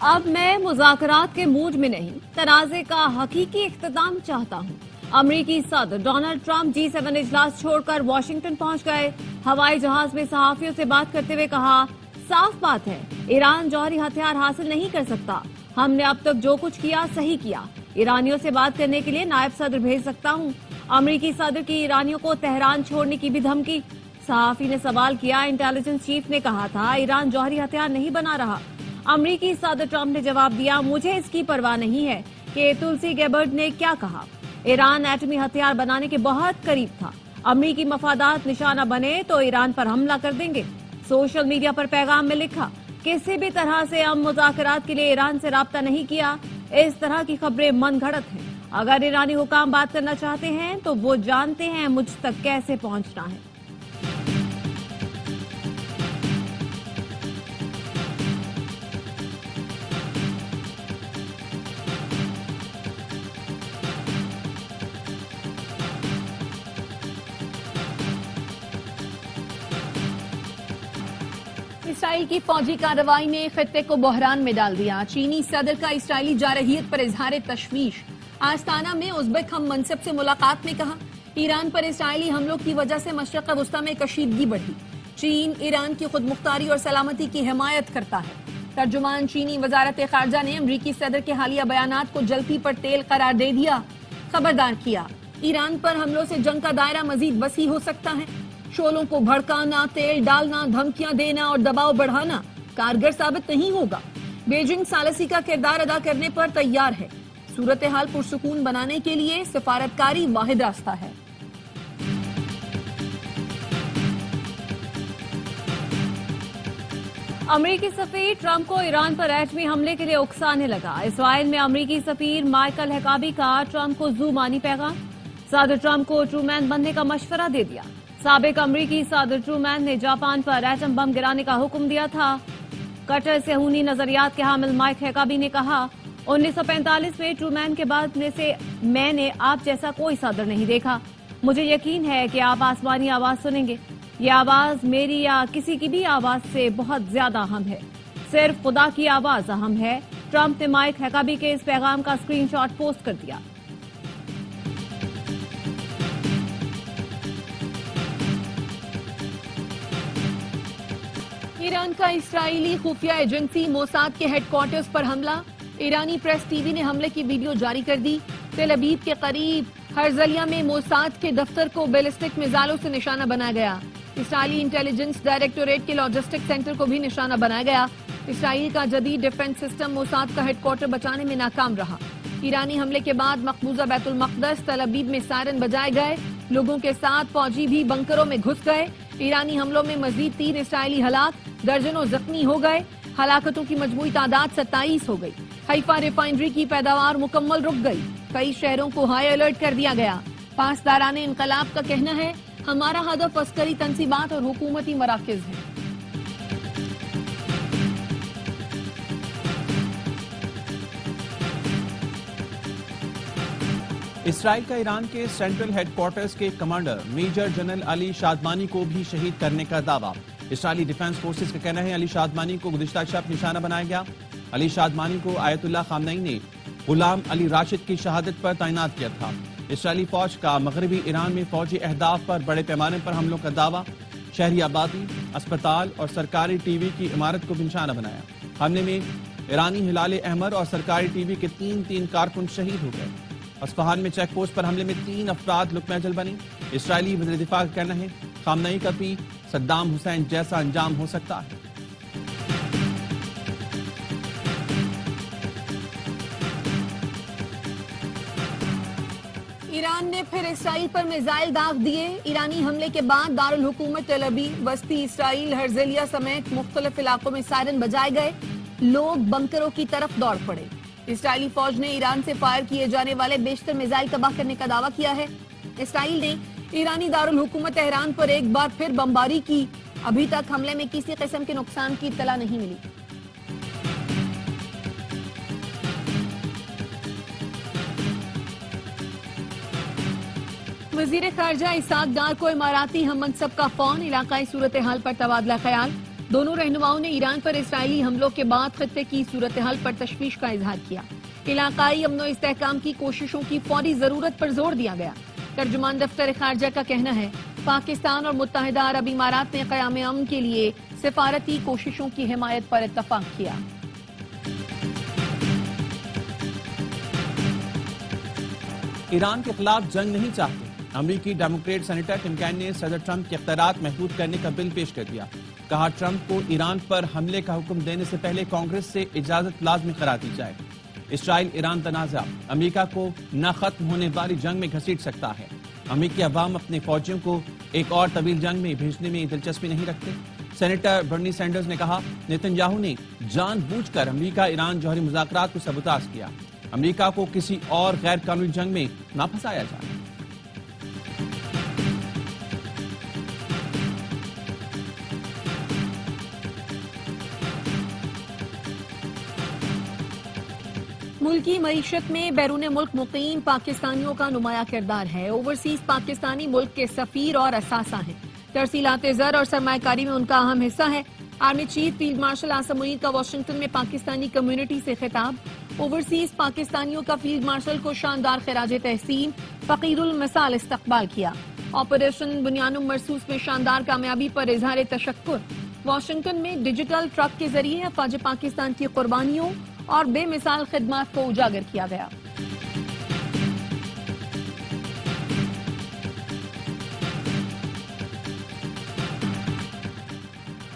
اب میں مذاکرات کے موڈ میں نہیں، تنازع کا حقیقی اختتام چاہتا ہوں۔ امریکی صدر ڈونلڈ ٹرمپ G7 اجلاس چھوڑ کر واشنگٹن پہنچ گئے۔ ہوائی جہاز میں صحافیوں سے بات کرتے ہوئے کہا، صاف بات ہے ایران جوہری ہتھیار حاصل نہیں کر سکتا۔ ہم نے اب تک جو کچھ کیا صحیح کیا۔ ایرانیوں سے بات کرنے کے لیے نائب صدر بھیج سکتا ہوں۔ امریکی صدر کی ایرانیوں کو تہران چھوڑنے کی بھی دھمکی۔ صحافی نے سوال کیا، انٹیلیجنس چیف نے کہا تھا ایران جوہری ہتھیار نہیں بنا رہا۔ امریکی صدر ٹرمپ نے جواب دیا، مجھے اس کی پرواہ نہیں ہے کہ تلسی گیبرڈ نے کیا کہا۔ ایران ایٹمی ہتھیار بنانے کے بہت قریب تھا۔ امریکی مفادات نشانہ بنے تو ایران پر حملہ کر دیں گے۔ سوشل میڈیا پر پیغام میں لکھا، کسی بھی طرح سے ہم مذاکرات کے لیے ایران سے رابطہ نہیں کیا۔ اس طرح کی خبریں من گھڑت ہیں۔ اگر ایرانی حکام بات کرنا چاہتے ہیں تو وہ جانتے ہیں مجھ تک کیسے پہنچنا ہے۔ اسرائیل کی فوجی کارروائی نے خطے کو بحران میں ڈال دیا۔ چینی صدر کا اسرائیلی جارحیت پر اظہار تشویش۔ آستانہ میں ازبک ہم منصب سے ملاقات میں کہا، ایران پر اسرائیلی حملوں کی وجہ سے مشرق وسطی میں کشیدگی بڑھی۔ چین ایران کی خود مختاری اور سلامتی کی حمایت کرتا ہے۔ ترجمان چینی وزارت خارجہ نے امریکی صدر کے حالیہ بیانات کو جلتی پر تیل قرار دے دیا۔ خبردار کیا، ایران پر حملوں سے جنگ کا دائرہ مزید وسیع ہو سکتا ہے۔ شعلوں کو بھڑکانا، تیل ڈالنا، دھمکیاں دینا اور دباؤ بڑھانا کارگر ثابت نہیں ہوگا۔ بیجنگ ثالثی کا کردار ادا کرنے پر تیار ہے۔ صورتحال پرسکون بنانے کے لیے سفارتکاری واحد راستہ ہے۔ امریکی سفیر ٹرمپ کو ایران پر ایٹمی حملے کے لیے اکسانے لگا۔ اسرائیل میں امریکی سفیر مائیکل ہیکابی کا ٹرمپ کو زوبانی پیغام۔ صدر ٹرمپ کو ٹرومین بننے کا مشورہ دے دیا۔ سابق امریکی صدر ٹرومین نے جاپان پر ایٹم بم گرانے کا حکم دیا تھا۔ کٹر صہیونی نظریات کے حامل مائک ہیکابی نے کہا، 1945 میں ٹرومین کے بعد میں نے آپ جیسا کوئی صدر نہیں دیکھا۔ مجھے یقین ہے کہ آپ آسمانی آواز سنیں گے۔ یہ آواز میری یا کسی کی بھی آواز سے بہت زیادہ اہم ہے۔ صرف خدا کی آواز اہم ہے۔ ٹرمپ نے مائک ہیکابی کے اس پیغام کا اسکرین شاٹ پوسٹ کر دیا۔ ایران کا اسرائیلی خفیہ ایجنسی موساد کے ہیڈ کوارٹرز پر حملہ۔ ایرانی پریس ٹی وی نے حملے کی ویڈیو جاری کر دی۔ تل ابیب کے قریب ہرزلیہ میں موساد کے دفتر کو بیلسٹک میزائلوں سے نشانہ بنایا گیا۔ اسرائیلی انٹیلیجنس ڈائریکٹوریٹ کے لاجسٹک سینٹر کو بھی نشانہ بنایا گیا۔ اسرائیل کا جدید ڈیفنس سسٹم موساد کا ہیڈ کوارٹر بچانے میں ناکام رہا۔ ایرانی حملے کے بعد مقبوضہ بیت المقدس تل ابیب میں سائرن بجائے گئے۔ لوگوں کے ساتھ فوجی بھی بنکروں میں گھس گئے۔ ایرانی حملوں میں مزید 3 اسرائیلی ہلاک، درجنوں زخمی ہو گئے۔ ہلاکتوں کی مجموعی تعداد 27 ہو گئی۔ حیفا ریفائنری کی پیداوار مکمل رک گئی۔ کئی شہروں کو ہائی الرٹ کر دیا گیا۔ پاسداران انقلاب کا کہنا ہے، ہمارا ہدف عسکری تنصیبات اور حکومتی مراکز ہیں۔ اسرائیل کا ایران کے سینٹرل ہیڈ کوارٹرز کے کمانڈر میجر جنرل علی شادمانی کو بھی شہید کرنے کا دعویٰ۔ اسرائیلی ڈیفنس فورسز کا کہنا ہے علی شادمانی کو گزشتہ شب نشانہ بنایا گیا۔ علی شادمانی کو آیت اللہ خامنئی نے غلام علی راشد کی شہادت پر تعینات کیا تھا۔ اسرائیلی فوج کا مغربی ایران میں فوجی اہداف پر بڑے پیمانے پر حملوں کا دعویٰ۔ شہری آبادی، اسپتال اور سرکاری ٹی وی کی عمارت کو بھی نشانہ بنایا۔ حملے میں ایرانی ہلال احمر اور سرکاری ٹی وی کے 3 کارکن شہید ہو گئے۔ اصفہان میں چیک پوسٹ پر حملے میں 3 افراد لقمہ اجل بنی۔ اسرائیلی وزیر دفاع کا کہنا ہے، خامنئی کا بھی صدام حسین جیسا انجام ہو سکتا ہے۔ ایران نے پھر اسرائیل پر میزائل داغ دیے۔ ایرانی حملے کے بعد دارالحکومت تل ابیب، وسطی اسرائیل، ہرزلیہ سمیت مختلف علاقوں میں سائرن بجائے گئے۔ لوگ بنکروں کی طرف دوڑ پڑے۔ اسرائیلی فوج نے ایران سے فائر کیے جانے والے بیشتر میزائل تباہ کرنے کا دعویٰ کیا ہے۔ اسرائیل نے ایرانی دارالحکومت تہران پر ایک بار پھر بمباری کی۔ ابھی تک حملے میں کسی قسم کے نقصان کی اطلاع نہیں ملی۔ وزیر خارجہ اسحاق ڈار کو اماراتی ہم منصب کا فون۔ علاقائی صورتحال پر تبادلہ خیال۔ دونوں رہنماؤں نے ایران پر اسرائیلی حملوں کے بعد خطے کی صورتحال پر تشویش کا اظہار کیا۔ علاقائی امن و استحکام کی کوششوں کی فوری ضرورت پر زور دیا گیا۔ ترجمان دفتر خارجہ کا کہنا ہے پاکستان اور متحدہ عرب امارات نے قیام امن کے لیے سفارتی کوششوں کی حمایت پر اتفاق کیا۔ ایران کے خلاف جنگ نہیں چاہتے۔ امریکی ڈیموکریٹ سینیٹر ٹم کین نے صدر ٹرمپ کے اختیارات محدود کرنے کا بل پیش کر دیا۔ کہا ٹرمپ کو ایران پر حملے کا حکم دینے سے پہلے کانگریس سے اجازت لازمی قرار دی جائے۔ اسرائیل ایران تنازع امریکہ کو نہ ختم ہونے والی جنگ میں گھسیٹ سکتا ہے۔ امریکی عوام اپنے فوجیوں کو ایک اور طویل جنگ میں بھیجنے میں دلچسپی نہیں رکھتے۔ سینیٹر برنی سینڈرز نے کہا نیتن یاہو نے جان بوجھ کر امریکہ ایران جوہری مذاکرات کو سبوتاژ کیا۔ امریکہ کو کسی اور غیر قانونی جنگ میں نہ پھنسایا جائے۔ ملکی معیشت میں بیرون ملک مقیم پاکستانیوں کا نمایاں کردار ہے۔ اوورسیز پاکستانی ملک کے سفیر اور اثاثہ ہیں۔ ترسیلات زر اور سرمایہ کاری میں ان کا اہم حصہ ہے۔ Army chief field marshal Asim Munir کا واشنگٹن میں پاکستانی کمیونٹی سے خطاب۔ اوورسیز پاکستانیوں کا فیلڈ مارشل کو شاندار خراج تحسین، فقیر المثال استقبال کیا۔ آپریشن بنیانم مرصوص میں شاندار کامیابی پر اظہار تشکر۔ واشنگٹن میں ڈیجیٹل ٹرک کے ذریعے افواج پاکستان کی قربانیوں اور بے مثال خدمات کو اجاگر کیا گیا۔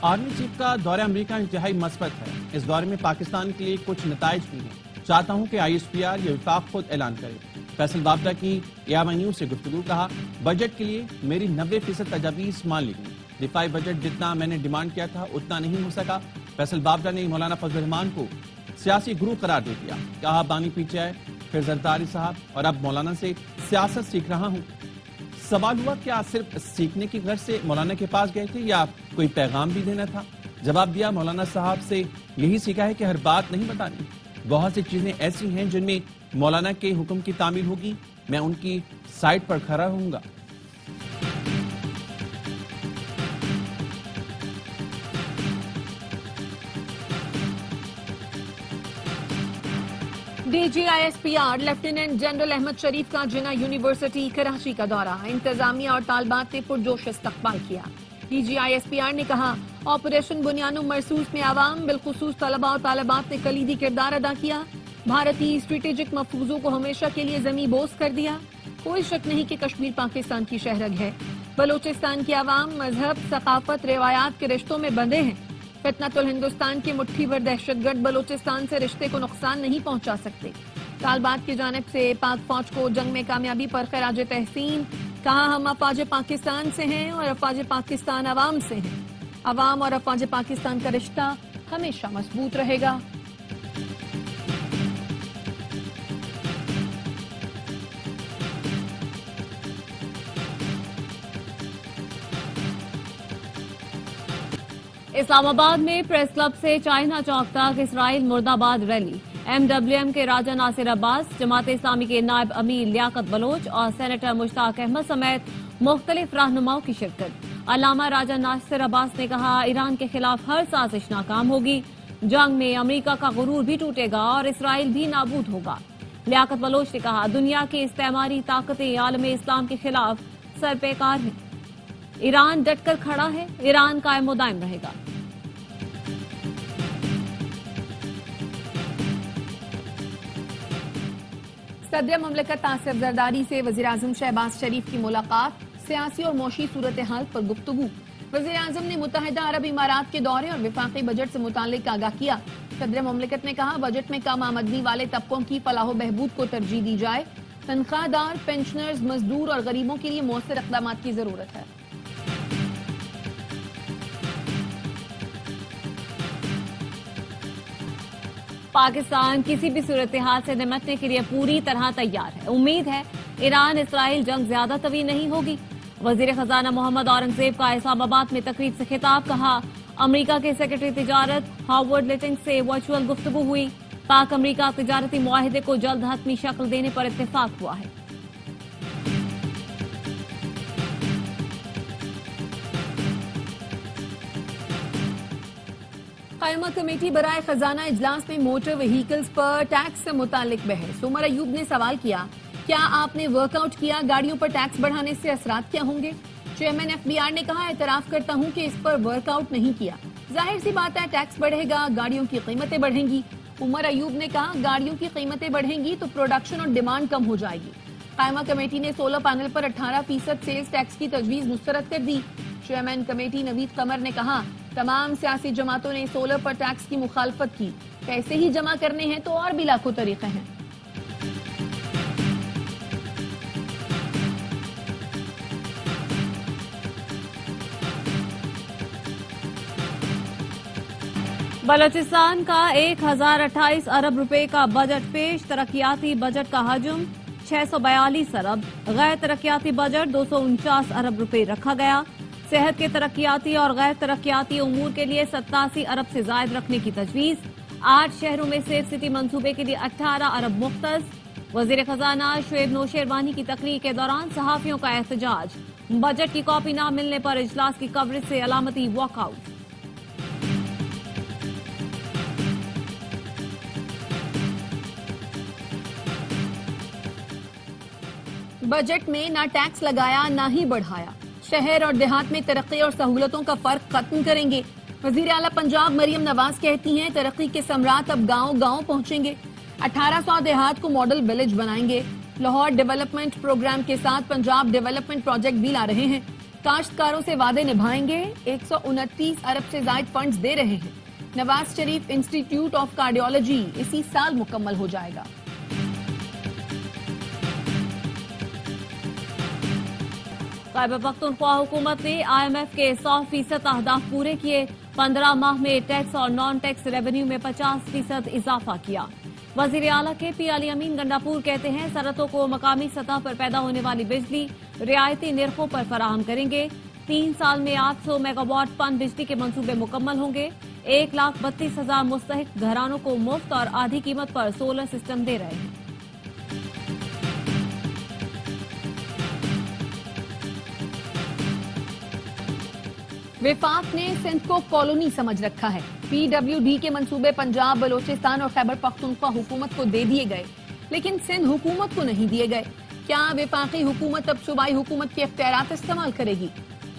آرمی چیف کا دورہ امریکہ انتہائی مثبت ہے۔ اس دورے میں پاکستان کے لیے کچھ نتائج بھی ہیں۔ چاہتا ہوں کہ آئی ایس پی آر یہ وفاق خود اعلان کرے۔ فیصل بابڈا کی AMI نیوز سے گفتگو۔ کہا بجٹ کے لیے میری 90% تجاویز مان لی گئی۔ دفاعی بجٹ جتنا میں نے ڈیمانڈ کیا تھا اتنا نہیں ہو سکا۔ فیصل بابڈا نے مولانا فضل الرحمان کو سیاسی گروہ قرار دے دیا۔ کہا بانی پیچھے ہے پھر زرداری صاحب اور اب مولانا سے سیاست سیکھ رہا ہوں۔ سوال ہوا کیا صرف سیکھنے کی غرض سے مولانا کے پاس گئے تھے یا کوئی پیغام بھی دینا تھا؟ جواب دیا مولانا صاحب سے یہی سیکھا ہے کہ ہر بات نہیں بتانی۔ بہت سی چیزیں ایسی ہیں جن میں مولانا کے حکم کی تعمیل ہوگی، میں ان کی سائٹ پر کھڑا رہوں گا۔ D G I S P R lieutenant general Ahmed Sharif کا جناح یونیورسٹی کراچی کا دورہ۔ انتظامیہ اور طالبات نے پرجوش استقبال کیا۔ D G I S P R نے کہا آپریشن بنیانم مرصوص میں عوام بالخصوص طلباء اور طالبات نے کلیدی کردار ادا کیا۔ بھارتی اسٹریٹجک مفروضوں کو ہمیشہ کے لیے زمیں بوس کر دیا۔ کوئی شک نہیں کہ کشمیر پاکستان کی شہرگ ہے۔ بلوچستان کے عوام مذہب، ثقافت، روایات کے رشتوں میں بندھے ہیں۔ فتنۃ الہندوستان کے مٹھی بھر دہشت گرد بلوچستان سے رشتے کو نقصان نہیں پہنچا سکتے۔ طالبات کی جانب سے پاک فوج کو جنگ میں کامیابی پر خراج تحسین۔ کہا ہم افواج پاکستان سے ہیں اور افواج پاکستان عوام سے ہیں۔ عوام اور افواج پاکستان کا رشتہ ہمیشہ مضبوط رہے گا۔ اسلام آباد میں پریس کلب سے چائنا چوک تک اسرائیل مرد آباد ریلی۔ MWM کے راجہ ناصر عباس، جماعت اسلامی کے نائب امیر لیاقت بلوچ اور سینیٹر مشتاق احمد سمیت مختلف رہنماؤں کی شرکت۔ علامہ راجہ ناصر عباس نے کہا ایران کے خلاف ہر سازش ناکام ہوگی، جنگ میں امریکہ کا غرور بھی ٹوٹے گا اور اسرائیل بھی نابود ہوگا۔ لیاقت بلوچ نے کہا دنیا کی استعماری طاقتیں عالم اسلام کے خلاف سر پیکار ہیں، ایران ڈٹ کر کھڑا ہے، ایران قائم و دائم رہے گا۔ صدر مملکت آصف زرداری سے وزیراعظم شہباز شریف کی ملاقات، سیاسی اور معاشی صورتحال پر گفتگو۔ وزیراعظم نے متحدہ عرب امارات کے دورے اور وفاقی بجٹ سے متعلق آگاہ کیا۔ صدر مملکت نے کہا بجٹ میں کم آمدنی والے طبقوں کی فلاح و بہبود کو ترجیح دی جائے، تنخواہ دار، پینشنرز، مزدور اور غریبوں کے لیے مؤثر اقدامات کی ضرورت ہے۔ پاکستان کسی بھی صورتحال سے نمٹنے کے لیے پوری طرح تیار ہے۔ امید ہے ایران اسرائیل جنگ زیادہ طویل نہیں ہوگی۔ وزیر خزانہ محمد اورنگزیب کا اسلام آباد میں تقریب سے خطاب۔ کہا امریکہ کے سیکرٹری تجارت ہاورڈ لٹنگ سے ورچوئل گفتگو ہوئی۔ پاک امریکہ تجارتی معاہدے کو جلد حتمی شکل دینے پر اتفاق ہوا ہے۔ قائمہ کمیٹی برائے خزانہ اجلاس میں موٹر وہیکلز پر ٹیکس سے متعلق بحث. عمر ایوب نے سوال کیا، کیا آپ نے ورک آؤٹ کیا گاڑیوں پر ٹیکس بڑھانے سے اثرات کیا ہوں گے؟ چیئرمین FBR نے کہا، اعتراف کرتا ہوں کہ اس پر ورک آؤٹ نہیں کیا. ظاہر سی بات ہے ٹیکس بڑھے گا، گاڑیوں کی قیمتیں بڑھیں گی. عمر ایوب نے کہا، گاڑیوں کی قیمتیں بڑھیں گی تو پروڈکشن اور ڈیمانڈ کم ہو جائے گی. قائمہ کمیٹی نے سولر پینل پر 18% سیلز ٹیکس کی تجویز مسترد کر دی. چیئرمین کمیٹی نوید قمر نے کہا، تمام سیاسی جماعتوں نے سولر پر ٹیکس کی مخالفت کی. پیسے ہی جمع کرنے ہیں تو اور بھی لاکھوں طریقے ہیں. بلوچستان کا 1028 ارب روپے کا بجٹ پیش. ترقیاتی بجٹ کا حجم 642 ارب، غیر ترقیاتی بجٹ 249 ارب روپے رکھا گیا. صحت کے ترقیاتی اور غیر ترقیاتی امور کے لیے 87 ارب سے زائد رکھنے کی تجویز. 8 شہروں میں سیف سٹی منصوبے کے لیے 18 ارب مختص. وزیر خزانہ شعیب نوشیروانی کی تقریر کے دوران صحافیوں کا احتجاج. بجٹ کی کاپی نہ ملنے پر اجلاس کی کوریج سے علامتی واک آؤٹ. بجٹ میں نہ ٹیکس لگایا نہ ہی بڑھایا. شہر اور دیہات میں ترقی اور سہولتوں کا فرق ختم کریں گے. وزیر اعلیٰ پنجاب مریم نواز کہتی ہیں، ترقی کے ثمرات اب گاؤں گاؤں پہنچیں گے. 1800 دیہات کو ماڈل ولیج بنائیں گے. لاہور ڈیولپمنٹ پروگرام کے ساتھ پنجاب ڈیولپمنٹ پروجیکٹ بھی لا رہے ہیں. کاشتکاروں سے وعدے نبھائیں گے. 129 ارب سے زائد فنڈز دے رہے ہیں. Nawaz Sharif institute of cardiology اسی سال مکمل ہو جائے گا. خیبر پختونخوا حکومت نے IMF کے 100% اہداف پورے کیے. 15 ماہ میں ٹیکس اور نان ٹیکس ریونیو میں 50% اضافہ کیا. وزیر اعلیٰ کے پی علی امین گنڈاپور کہتے ہیں، صنعتوں کو مقامی سطح پر پیدا ہونے والی بجلی رعایتی نرخوں پر فراہم کریں گے. 3 سال میں 800 میگا واٹ پن بجلی کے منصوبے مکمل ہوں گے. 1,32,000 مستحق گھرانوں کو مفت اور آدھی قیمت پر سولر سسٹم دے رہے ہیں. وفاق نے سندھ کو کالونی سمجھ رکھا ہے. PWD کے منصوبے پنجاب، بلوچستان اور خیبر پختونخوا حکومت کو دے دیے گئے، لیکن سندھ حکومت کو نہیں دیے گئے. کیا وفاقی حکومت اب صوبائی حکومت کے اختیارات استعمال کرے گی؟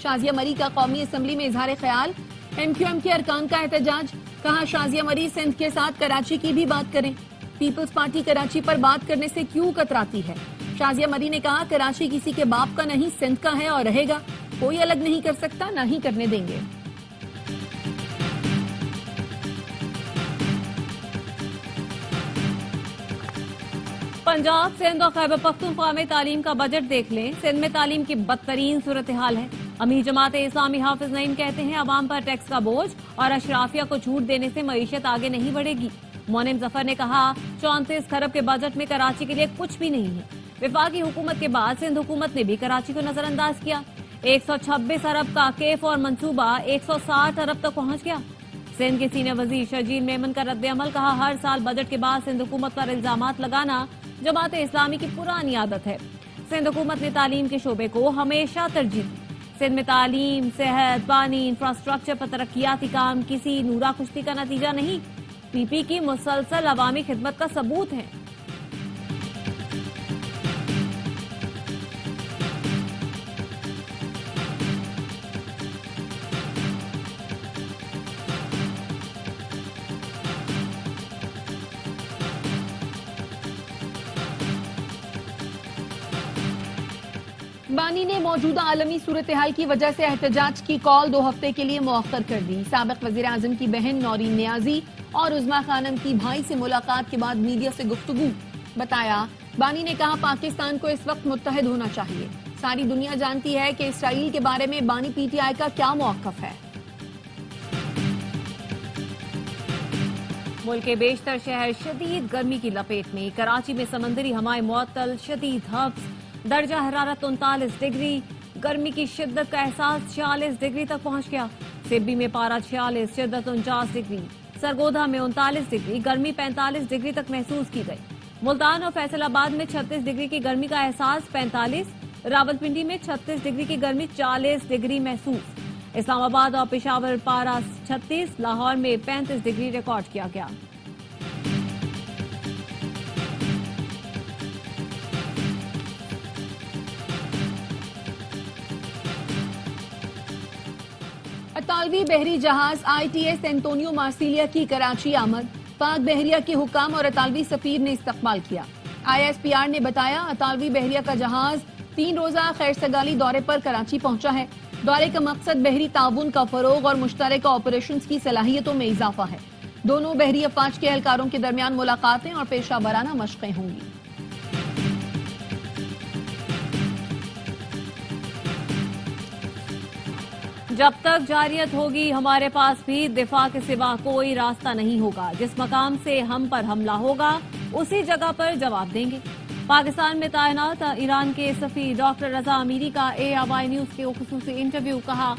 شازیہ مری کا قومی اسمبلی میں اظہار خیال. MQM کے ارکان کا احتجاج. کہا، شازیہ مری سندھ کے ساتھ کراچی کی بھی بات کریں. پیپلز پارٹی کراچی پر بات کرنے سے کیوں کتراتی ہے؟ شازیہ مری نے کہا، کراچی کسی کے باپ کا نہیں، سندھ کا ہے اور رہے گا. کوئی الگ نہیں کر سکتا، نہ ہی کرنے دیں گے. پنجاب، سندھ اور خیبر پختونخوا میں تعلیم کا بجٹ دیکھ لیں. سندھ میں تعلیم کی بدترین صورتحال ہے. امیر جماعت اسلامی حافظ نعیم کہتے ہیں، عوام پر ٹیکس کا بوجھ اور اشرافیہ کو چھوٹ دینے سے معیشت آگے نہیں بڑھے گی. مونم ظفر نے کہا، 34 کھرب کے بجٹ میں کراچی کے لیے کچھ بھی نہیں ہے. وفاقی حکومت کے بعد سندھ حکومت نے بھی کراچی کو نظر انداز کیا. 126 ارب کا کیف اور منصوبہ 160 ارب تک پہنچ گیا. سندھ کے سینئر وزیر شرجیل میمن کا رد عمل. کہا، ہر سال بجٹ کے بعد سندھ حکومت پر الزامات لگانا جماعت اسلامی کی پرانی عادت ہے. سندھ حکومت نے تعلیم کے شعبے کو ہمیشہ ترجیح دی. سندھ میں تعلیم، صحت، پانی، انفراسٹرکچر پر ترقیاتی کام کسی نورا کشتی کا نتیجہ نہیں، PP کی مسلسل عوامی خدمت کا ثبوت ہے. بانی نے موجودہ عالمی صورتحال کی وجہ سے احتجاج کی کال 2 ہفتے کے لیے مؤخر کر دی. سابق وزیر اعظم کی بہن نورین نیازی اور عظما خانم کی بھائی سے ملاقات کے بعد میڈیا سے گفتگو. بتایا، بانی نے کہا، پاکستان کو اس وقت متحد ہونا چاہیے. ساری دنیا جانتی ہے کہ اسرائیل کے بارے میں بانی PTI کا کیا موقف ہے. ملک کے بیشتر شہر شدید گرمی کی لپیٹ میں. کراچی میں سمندری ہوائیں معطل، شدید ہبس، درجہ حرارت 39 ڈگری. گرمی کی شدت کا احساس 46 ڈگری تک پہنچ گیا. سبی میں پارہ 46، شدت 49 ڈگری. سرگودا میں 39 ڈگری. گرمی 45 ڈگری تک محسوس کی گئی. ملتان اور فیصل آباد میں 36 ڈگری کی گرمی کا احساس 45. راولپنڈی میں 36 ڈگری کی گرمی 40 ڈگری محسوس. اسلام آباد اور پشاور پارا 36، لاہور میں 35 ڈگری ریکارڈ کیا گیا۔ اطالوی بحری جہاز ITS اینٹونیو مارسیلیا کی کراچی آمد، پاک بحریہ کے حکام اور اطالوی سفیر نے استقبال کیا۔ ISPR نے بتایا اطالوی بحریہ کا جہاز 3 روزہ خیر سگالی دورے پر کراچی پہنچا ہے۔ دورے کا مقصد بحری تعاون کا فروغ اور مشترکہ آپریشنز کی صلاحیتوں میں اضافہ ہے۔ دونوں بحری افواج کے اہلکاروں کے درمیان ملاقاتیں اور پیشہ ورانہ مشقیں ہوں گی۔ جب تک جارحیت ہوگی ہمارے پاس بھی دفاع کے سوا کوئی راستہ نہیں ہوگا۔ جس مقام سے ہم پر حملہ ہوگا اسی جگہ پر جواب دیں گے۔ پاکستان میں تعینات ایران کے سفیر ڈاکٹر رضا امیری کا ARY نیوز کے خصوصی انٹرویو، کہا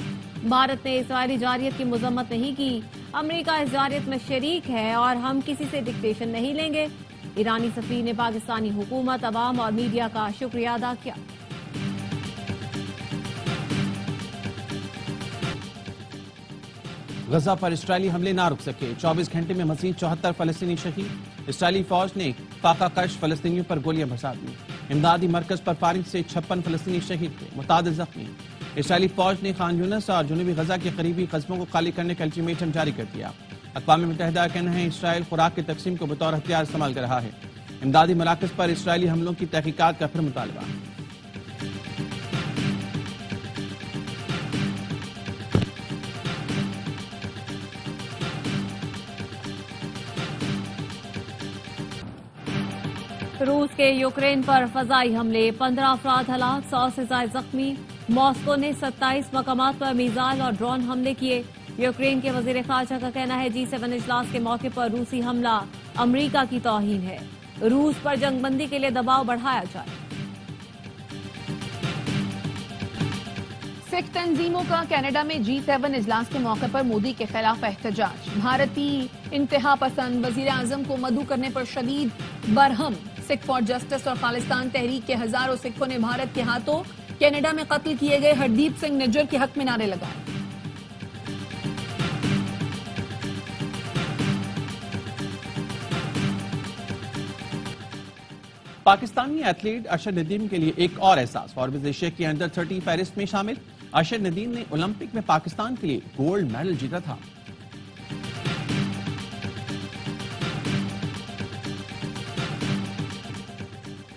بھارت نے اسرائیلی جارحیت کی مذمت نہیں کی، امریکہ اس جارحیت میں شریک ہے اور ہم کسی سے ڈکٹیشن نہیں لیں گے۔ ایرانی سفیر نے پاکستانی حکومت، عوام اور میڈیا کا شکریہ ادا کیا۔ غزہ پر اسرائیلی حملے نہ رک سکے، 24 گھنٹے میں مزید 74 فلسطینی شہید۔ اسرائیلی فوج نے فاقہ کش فلسطینیوں پر گولیاں برسا دیں۔ امدادی مرکز پر فائرنگ سے 56 فلسطینی شہید ہوئے، متعدد زخمی۔ اسرائیلی فوج نے خان یونس اور جنوبی غزہ کے قریبی قصبوں کو خالی کرنے کا الٹیمیٹم جاری کر دیا۔ اقوام متحدہ کا کہنا ہے اسرائیل خوراک کی تقسیم کو بطور ہتھیار استعمال کر رہا ہے۔ امدادی مراکز پر اسرائیلی حملوں کی تحقیقات کا پھر مطالبہ۔ روس کے یوکرین پر فضائی حملے، 15 افراد ہلاک، 100 سے زائد زخمی۔ ماسکو نے 27 مقامات پر میزائل اور ڈرون حملے کیے۔ یوکرین کے وزیر خارجہ کا کہنا ہے G7 اجلاس کے موقع پر روسی حملہ امریکہ کی توہین ہے، روس پر جنگ بندی کے لیے دباؤ بڑھایا جائے۔ سکھ تنظیموں کا کینیڈا میں G7 اجلاس کے موقع پر مودی کے خلاف احتجاج، بھارتی انتہا پسند وزیر اعظم کو مدعو کرنے پر شدید برہم۔ سکھ فار جسٹس اور خالصتان تحریک کے ہزاروں سکھوں نے بھارت کے ہاتھوں کینیڈا میں قتل کیے گئے ہردیپ سنگھ نجر کے حق میں نعرے لگائے۔ پاکستانی ایتھلیٹ ارشد ندیم کے لیے ایک اور احساس، فوربس ایشیا کی انڈر 30 فہرست میں شامل۔ ارشد ندیم نے اولمپک میں پاکستان کے لیے گولڈ میڈل جیتا تھا۔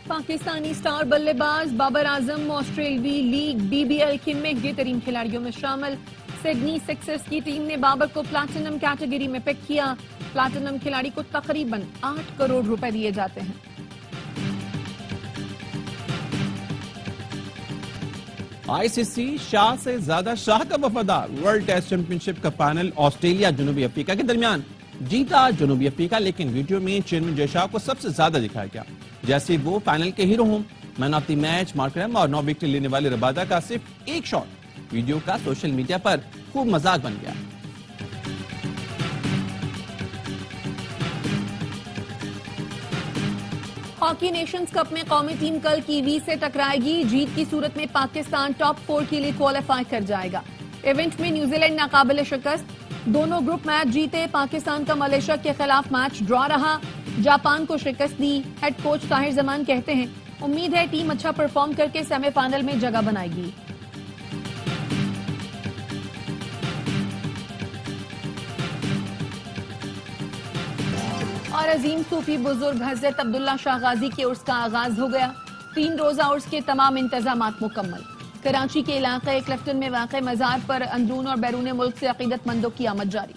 پاکستانی سٹار بلے باز بابر اعظم آسٹریلوی لیگ BBL کے مہنگے ترین کھلاڑیوں میں شامل۔ سڈنی سکسرز کی ٹیم نے بابر کو پلاٹینم کیٹیگری میں پک کیا۔ پلاٹینم کھلاڑی کو تقریباً 8 کروڑ روپے دیے جاتے ہیں۔ ICC شاہ سے زیادہ شاہ کا وفادار، ورلڈ ٹیسٹ چیمپئن شپ کا فائنل آسٹریلیا جنوبی افریقہ کے درمیان جیتا جنوبی افریقہ، لیکن ویڈیو میں چیئرمین جے شاہ کو سب سے زیادہ دکھایا گیا جیسے وہ فائنل کے ہیرو ہوں۔ مین آف دی میچ مارکرم اور 9 وکٹ لینے والے ربادہ کا صرف ایک شاٹ ویڈیو کا سوشل میڈیا پر خوب مذاق بن گیا۔ ہاکی نیشنز کپ میں قومی ٹیم کل کیوی سے ٹکرائے گی، جیت کی صورت میں پاکستان ٹاپ 4 کے لیے کوالیفائی کر جائے گا۔ ایونٹ میں نیوزی لینڈ ناقابل شکست، دونوں گروپ میچ جیتے۔ پاکستان کا ملیشیا کے خلاف میچ ڈرا رہا، جاپان کو شکست دی۔ ہیڈ کوچ طاہر زمان کہتے ہیں امید ہے ٹیم اچھا پرفارم کر کے سیمی فائنل میں جگہ بنائے گی۔ اور عظیم صوفی بزرگ حضرت عبداللہ شاہ غازی کے عرس کا آغاز ہو گیا۔ 3 روزہ عرس کے تمام انتظامات مکمل۔ کراچی کے علاقہ کلفٹن میں واقع مزار پر اندرون اور بیرون ملک سے عقیدت مندوں کی آمد جاری۔